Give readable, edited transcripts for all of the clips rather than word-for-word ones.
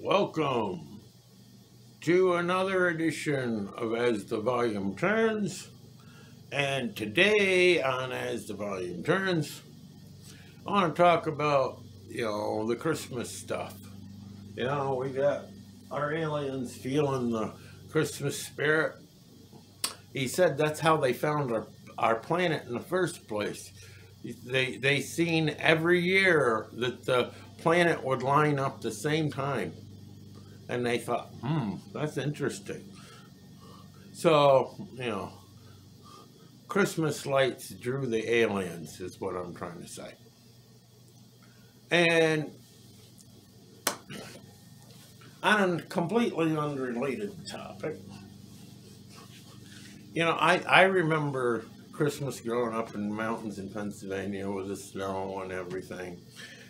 Welcome to another edition of As the Volume Turns. And today on As the Volume Turns, I want to talk about, the Christmas stuff. We got our aliens feeling the Christmas spirit. He said that's how they found our planet in the first place. They seen every year that the planet would line up the same time. And they thought, that's interesting. So, Christmas lights drew the aliens, is what I'm trying to say. And on a completely unrelated topic, I remember Christmas growing up in the mountains in Pennsylvania with the snow and everything.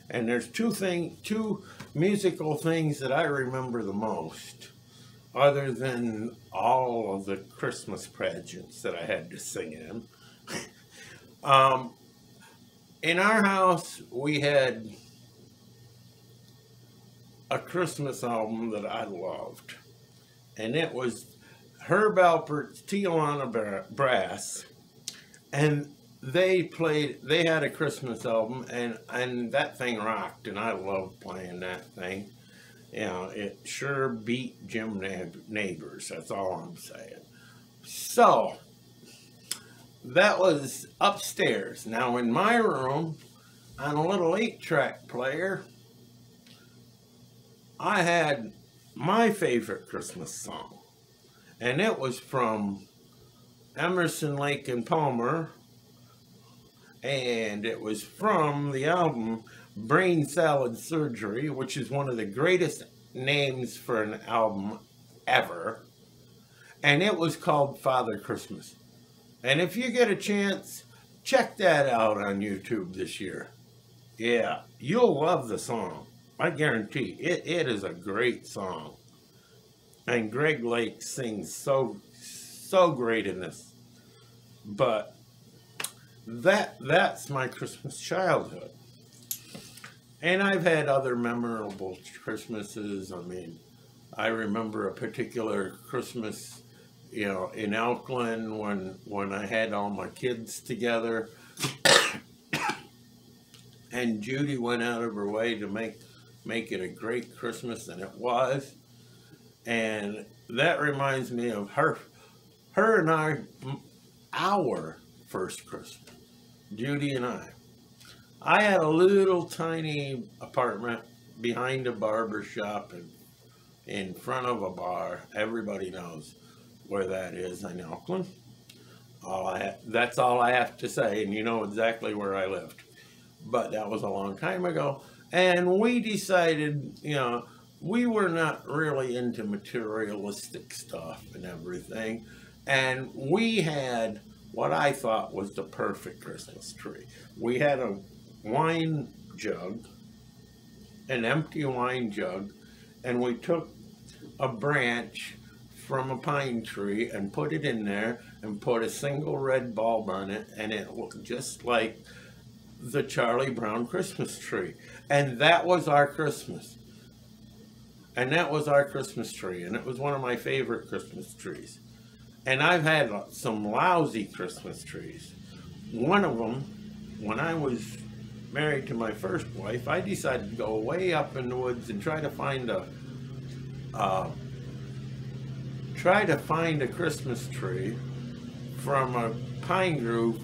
And there's two musical things that I remember the most, other than all of the Christmas pageants that I had to sing in. In our house, we had a Christmas album that I loved, and it was Herb Alpert's Tijuana Brass, and they had a Christmas album, and that thing rocked, and I loved playing that thing. It sure beat Jim Neighbors, that's all I'm saying. So, that was upstairs. Now, in my room, on a little 8-track player, I had my favorite Christmas song, and it was from Emerson, Lake and Palmer, and it was from the album Brain Salad Surgery, which is one of the greatest names for an album ever. And it was called Father Christmas. And if you get a chance, check that out on YouTube this year. Yeah, you'll love the song. I guarantee it is a great song. And Greg Lake sings so great in this. But that's my Christmas childhood. And I've had other memorable Christmases. I remember a particular Christmas, in Elkland when I had all my kids together. And Judy went out of her way to make it a great Christmas, and it was. And that reminds me of her and our first Christmas. Judy and I had a little tiny apartment behind a barber shop and in front of a bar. Everybody knows where that is in Oakland. That's all I have to say, and you know exactly where I lived. But that was a long time ago. And we decided, we were not really into materialistic stuff and everything. And we had what I thought was the perfect Christmas tree. We had a wine jug, an empty wine jug, and we took a branch from a pine tree and put it in there and put a single red bulb on it, and it looked just like the Charlie Brown Christmas tree. And that was our Christmas. And that was our Christmas tree, and it was one of my favorite Christmas trees. And I've had some lousy Christmas trees. One of them, when I was married to my first wife, I decided to go way up in the woods and try to find a Christmas tree from a pine grove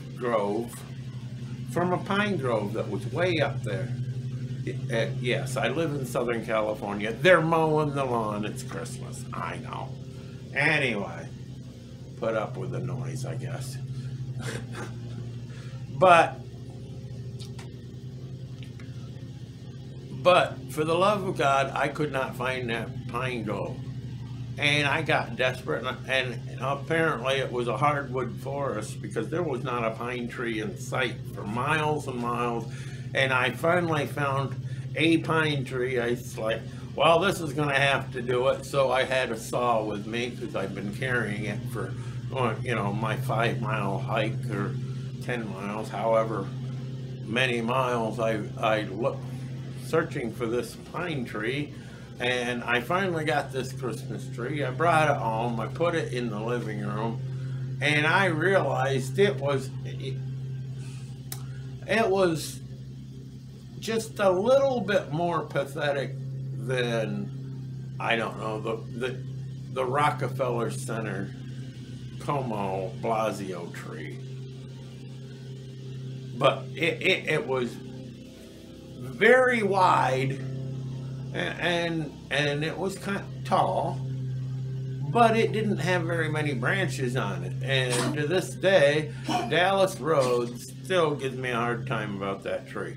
that was way up there. Yes, I live in Southern California. They're mowing the lawn. It's Christmas. I know. Anyway. Put up with the noise, I guess. But for the love of God, I could not find that pine grove. And I got desperate, and apparently it was a hardwood forest because there was not a pine tree in sight for miles and miles. And I finally found a pine tree. I was like, well, this is going to have to do it. So I had a saw with me because I've been carrying it for, my 5-mile hike or 10 miles, however many miles I looked searching for this pine tree. And I finally got this Christmas tree. I brought it home. I put it in the living room, and I realized it was just a little bit more pathetic than, I don't know, the Rockefeller Center Como Blasio tree. But it was very wide, and it was kind of tall, but it didn't have very many branches on it. And to this day, Dallas Road still gives me a hard time about that tree.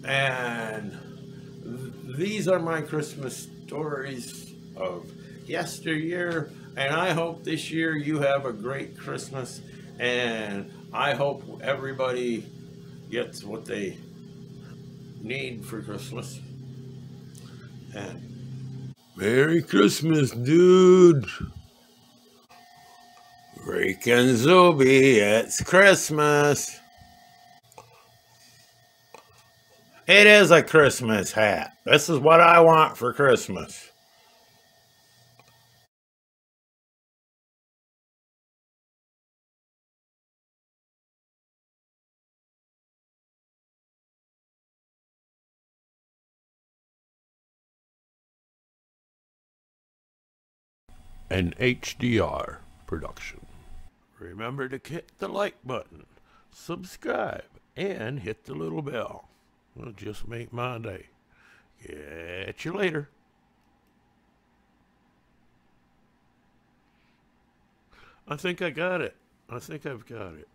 And these are my Christmas stories of yesteryear, and I hope this year you have a great Christmas, and I hope everybody gets what they need for Christmas. And Merry Christmas, dude. Rick and Zuby, it's Christmas. It is a Christmas hat. This is what I want for Christmas. An HDR production. Remember to hit the like button, subscribe, and hit the little bell. It'll just make my day. Catch you later. I think I got it. I think I've got it.